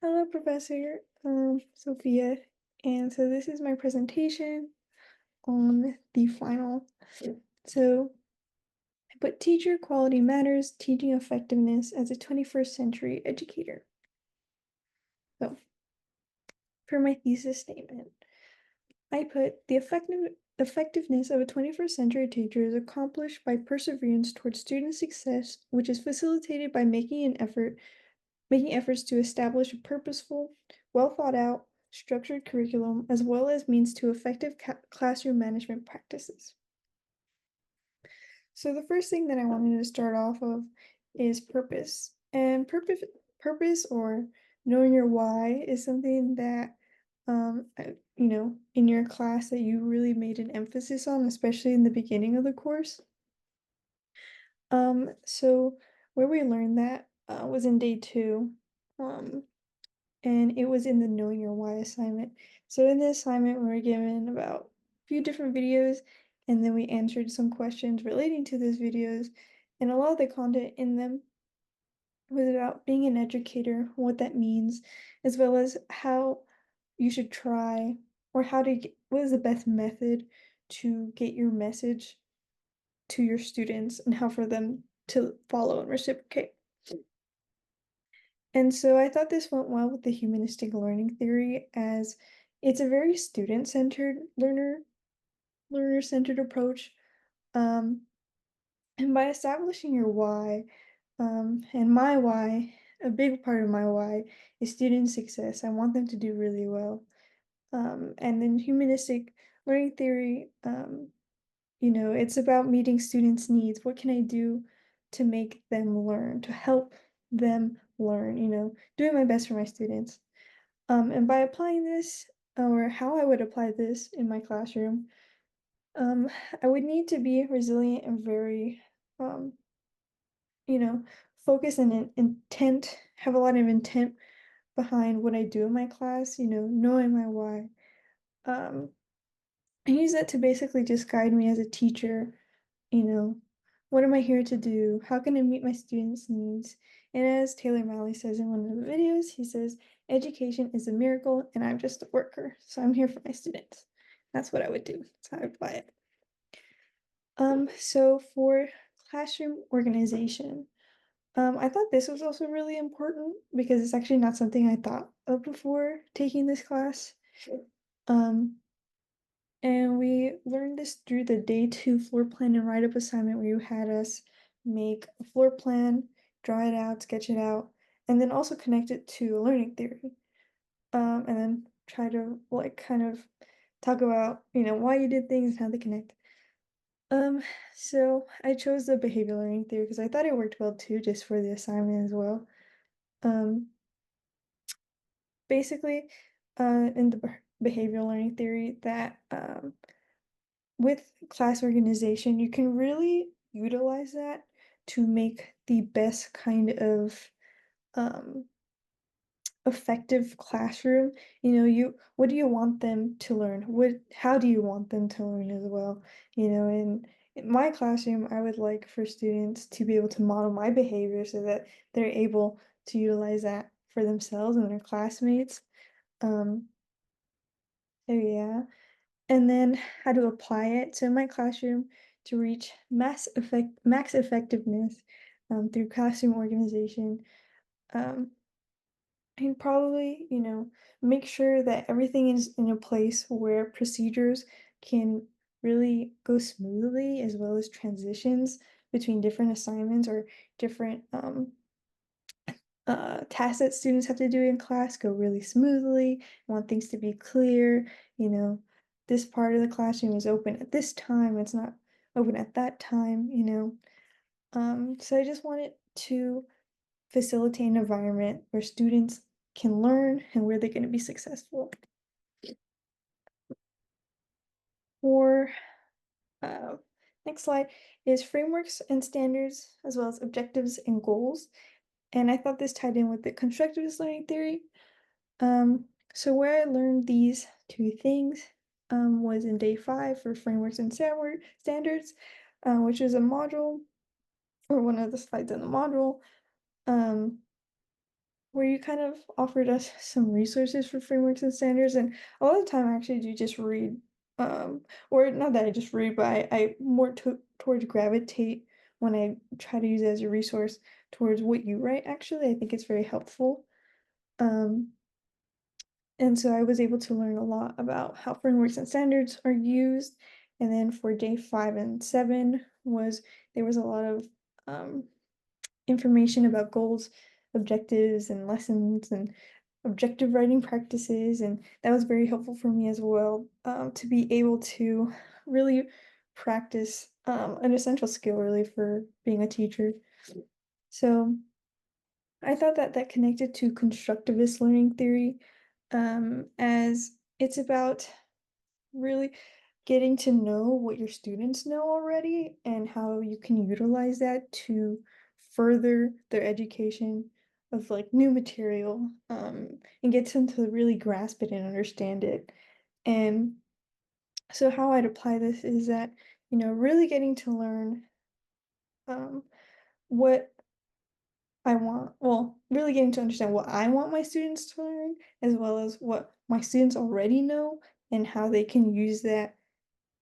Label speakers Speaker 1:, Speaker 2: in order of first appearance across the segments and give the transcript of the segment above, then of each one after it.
Speaker 1: Hello, Professor Sophia. And so this is my presentation on the final. So I put teacher quality matters, teaching effectiveness as a 21st century educator. So for my thesis statement, I put the effectiveness of a 21st century teacher is accomplished by perseverance towards student success, which is facilitated by making efforts to establish a purposeful, well thought out, structured curriculum, as well as means to effective classroom management practices. So the first thing that I wanted to start off of is purpose. And purpose or knowing your why is something that in your class that you really made an emphasis on, especially in the beginning of the course. So where we learned that was in day two. And it was in the Knowing Your Why assignment. So in the assignment, we were given about a few different videos, and then we answered some questions relating to those videos. And a lot of the content in them was about being an educator, what that means, as well as how you should try or what is the best method to get your message to your students and how for them to follow and reciprocate. And so I thought this went well with the humanistic learning theory as it's a very student-centered learner-centered approach. Um, and by establishing your why, and my why, a big part of my why is student success. I want them to do really well. And then humanistic learning theory, it's about meeting students' needs. What can I do to make them learn, to help them learn, doing my best for my students. And by applying this, or how I would apply this in my classroom, um, I would need to be resilient and very, um, you know, focused and intent, have a lot of intent behind what I do in my class, knowing my why. Um, I use that to basically just guide me as a teacher, you know, what am I here to do? How can I meet my students' needs? And as Taylor Malley says in one of the videos, he says, education is a miracle and I'm just a worker. So I'm here for my students. That's what I would do. That's how I apply it. So for classroom organization, I thought this was also really important because it's actually not something I thought of before taking this class. Um, And we learned this through the day two floor plan and write up assignment where you had us make a floor plan, draw it out, sketch it out, and then also connect it to a learning theory. And then try to like kind of talk about, why you did things and how they connect. Um, so I chose the behavioral learning theory because I thought it worked well too, just for the assignment as well. Um, Basically, in the behavioral learning theory that with class organization, you can really utilize that to make the best kind of um, effective classroom. What do you want them to learn? How do you want them to learn as well? In my classroom, I would like for students to be able to model my behavior so that they're able to utilize that for themselves and their classmates. Um, so yeah. And then how to apply it to my classroom to reach max effectiveness through classroom organization. Um, and probably, make sure that everything is in a place where procedures can really go smoothly, as well as transitions between different assignments or different tasks that students have to do in class go really smoothly. I want things to be clear, you know, this part of the classroom is open at this time, it's not open at that time. So I just wanted to facilitate an environment where students can learn and where they're going to be successful. For uh, next slide is frameworks and standards, as well as objectives and goals. And I thought this tied in with the constructivist learning theory. So where I learned these two things was in day 5 for frameworks and standards, which is a module or one of the slides in the module. Um, where you kind of offered us some resources for frameworks and standards, and a lot of the time I actually do just read, or not that I just read, but I more towards gravitate when I try to use it as a resource towards what you write. Actually, I think it's very helpful. Um, and so I was able to learn a lot about how frameworks and standards are used. And then for day 5 and 7 there was a lot of um, information about goals, objectives, and lessons, and objective writing practices, and that was very helpful for me as well, to be able to really practice an essential skill really for being a teacher. So I thought that that connected to constructivist learning theory, as it's about really getting to know what your students know already and how you can utilize that to further their education of like new material, and get them to really grasp it and understand it. And so how I'd apply this is that, really getting to learn um, what really getting to understand what I want my students to learn, as well as what my students already know and how they can use that,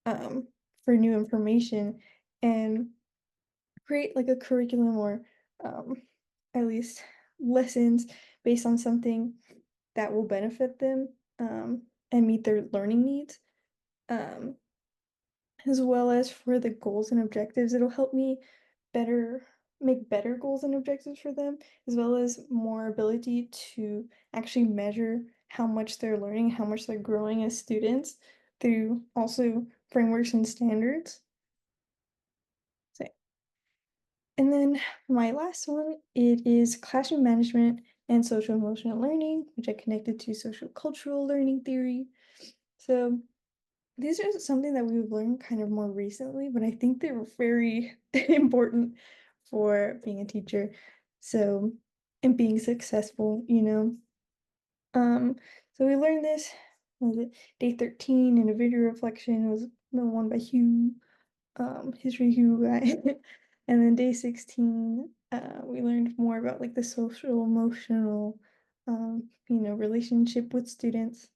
Speaker 1: um, for new information, and create like a curriculum or, um, at least lessons based on something that will benefit them, and meet their learning needs. Um, as well as for the goals and objectives, it'll help me better make better goals and objectives for them, as well as more ability to actually measure how much they're learning, how much they're growing as students through also frameworks and standards. So, and then my last one, it is classroom management and social emotional learning, which I connected to social cultural learning theory. So these are something that we've learned kind of more recently, but I think they're very important for being a teacher. So, and being successful. Um, so we learned this, was it day 13 in a video reflection, was the one by Hugh, history Hugh guy. And then day 16, we learned more about like the social emotional, relationship with students.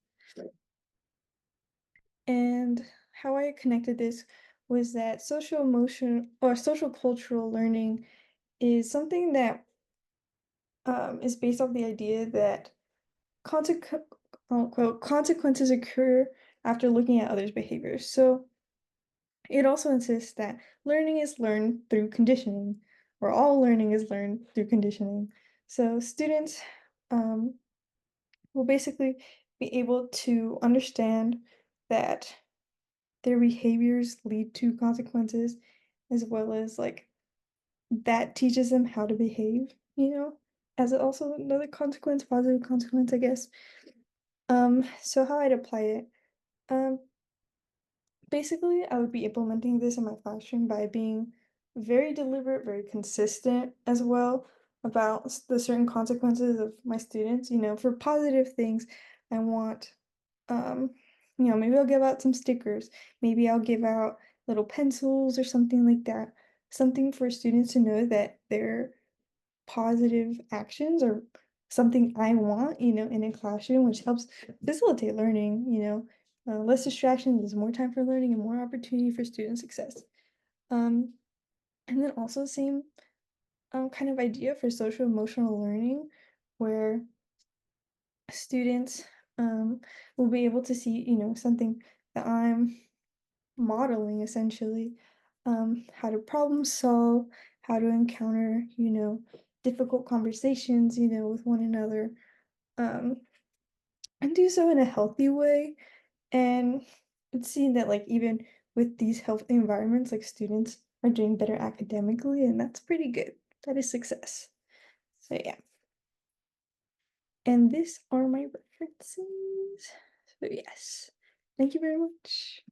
Speaker 1: And how I connected this was that social emotion or social cultural learning is something that, is based off the idea that consequ quote, consequences occur after looking at others' behaviors. So it also insists that learning is learned through conditioning, or all learning is learned through conditioning. So students, um, will basically be able to understand that their behaviors lead to consequences, as well as like that teaches them how to behave, as also another consequence, positive consequence, I guess. So how I'd apply it. Um, Basically, I would be implementing this in my classroom by being very deliberate, very consistent as well about the certain consequences of my students. For positive things, I want, um, maybe I'll give out some stickers. Maybe I'll give out little pencils or something like that. Something for students to know that their positive actions are something I want, in a classroom, which helps facilitate learning. Less distractions is more time for learning and more opportunity for student success. Um, and then also same kind of idea for social emotional learning, where students will be able to see, something that I'm modeling essentially, how to problem solve, how to encounter, difficult conversations, with one another, um, and do so in a healthy way. And it's seen that like even with these healthy environments, like students are doing better academically, and that's pretty good. That is success. So yeah. And these are my references. So yes. Thank you very much.